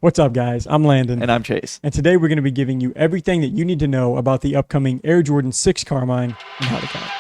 What's up, guys? I'm Landon. And I'm Chase. And today we're going to be giving you everything that you need to know about the upcoming Air Jordan 6 Carmine and how to count.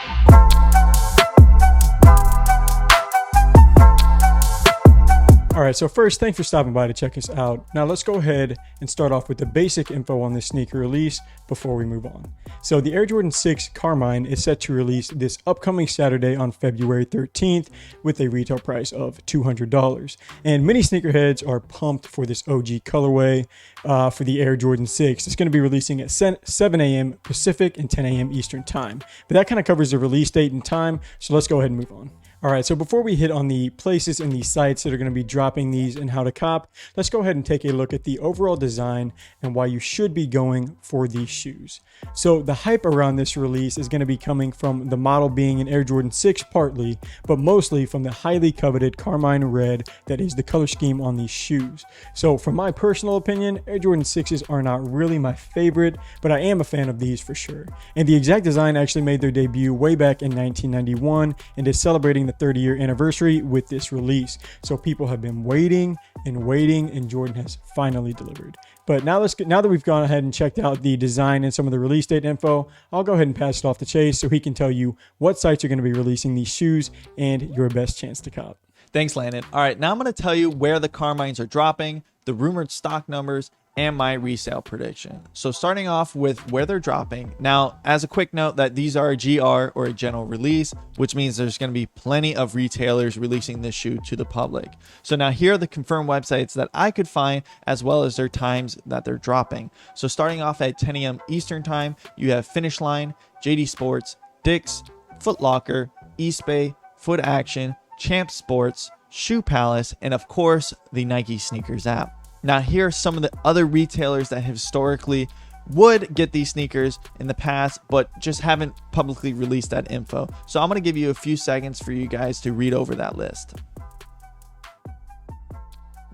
All right, so first, thanks for stopping by to check us out. Now let's go ahead and start off with the basic info on this sneaker release before we move on. So the Air Jordan 6 Carmine is set to release this upcoming Saturday on February 13th with a retail price of $200. And many sneakerheads are pumped for this OG colorway for the Air Jordan 6. It's going to be releasing at 7 a.m. Pacific and 10 a.m. Eastern time. But that kind of covers the release date and time, so let's go ahead and move on. All right, so before we hit on the places and the sites that are going to be dropping these and how to cop, let's go ahead and take a look at the overall design and why you should be going for these shoes. So the hype around this release is going to be coming from the model being an Air Jordan 6 partly, but mostly from the highly coveted Carmine red that is the color scheme on these shoes. So from my personal opinion, Air Jordan 6s are not really my favorite, but I am a fan of these for sure. And the exact design actually made their debut way back in 1991 and is celebrating the 30-year anniversary with this release. So people have been waiting, and Jordan has finally delivered. But now that we've gone ahead and checked out the design and some of the release date info, I'll go ahead and pass it off to Chase so he can tell you what sites are going to be releasing these shoes and your best chance to cop. Thanks, Landon. All right, now I'm going to tell you where the Carmines are dropping, the rumored stock numbers, and my resale prediction. So starting off with where they're dropping. Now, as a quick note that these are a GR or a general release, which means there's going to be plenty of retailers releasing this shoe to the public. So now here are the confirmed websites that I could find, as well as their times that they're dropping. So starting off at 10 a.m. Eastern time, you have Finish Line, JD Sports, Dick's, Foot Locker, Eastbay, Foot Action, Champ Sports, Shoe Palace, and of course the Nike Sneakers app. Now, here are some of the other retailers that historically would get these sneakers in the past, but just haven't publicly released that info. So I'm going to give you a few seconds for you guys to read over that list.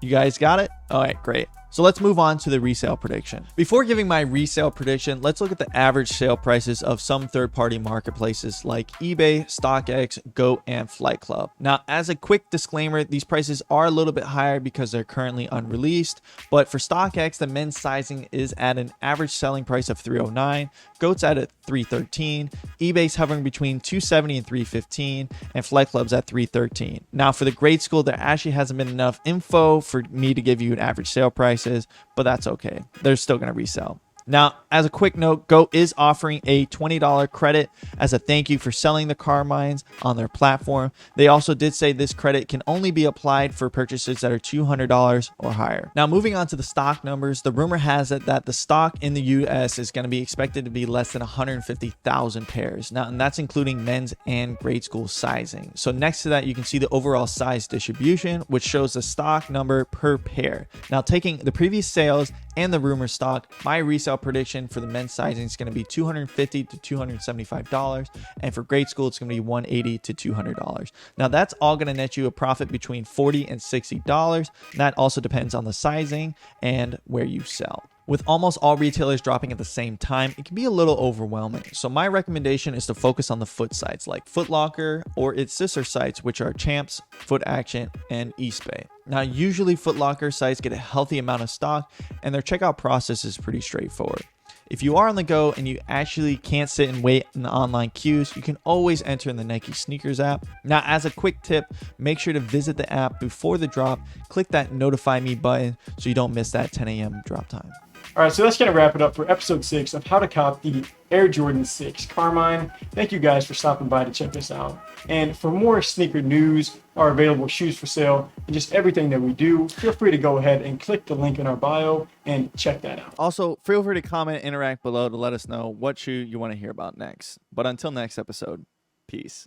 You guys got it? All right, great. So let's move on to the resale prediction. Before giving my resale prediction, let's look at the average sale prices of some third-party marketplaces like eBay, StockX, GOAT, and Flight Club. Now, as a quick disclaimer, these prices are a little bit higher because they're currently unreleased, but for StockX, the men's sizing is at an average selling price of $309, GOAT's at $313, eBay's hovering between $270 and $315, and Flight Club's at $313. Now, for the grade school, there actually hasn't been enough info for me to give you an average sale price, but that's okay. They're still going to resell. Now, as a quick note, GOAT is offering a $20 credit as a thank you for selling the Carmines on their platform. They also did say this credit can only be applied for purchases that are $200 or higher. Now, moving on to the stock numbers, the rumor has it that the stock in the US is going to be expected to be less than 150,000 pairs. Now, and that's including men's and grade school sizing. So next to that, you can see the overall size distribution, which shows the stock number per pair. Now, taking the previous sales and the rumor stock, my resale prediction for the men's sizing is going to be $250 to $275, and for grade school it's going to be $180 to $200. Now that's all going to net you a profit between $40 and $60, and that also depends on the sizing and where you sell. With almost all retailers dropping at the same time, it can be a little overwhelming. So my recommendation is to focus on the foot sites like Foot Locker or its sister sites, which are Champs, Foot Action, and Eastbay. Now, usually Foot Locker sites get a healthy amount of stock and their checkout process is pretty straightforward. If you are on the go and you actually can't sit and wait in the online queues, you can always enter in the Nike Sneakers app. Now, as a quick tip, make sure to visit the app before the drop, click that notify me button so you don't miss that 10 a.m. drop time. All right, so that's going to wrap it up for episode 6 of how to cop the Air Jordan 6 Carmine. Thank you guys for stopping by to check us out. And for more sneaker news, our available shoes for sale, and just everything that we do, feel free to go ahead and click the link in our bio and check that out. Also, feel free to comment, interact below to let us know what shoe you want to hear about next. But until next episode, peace.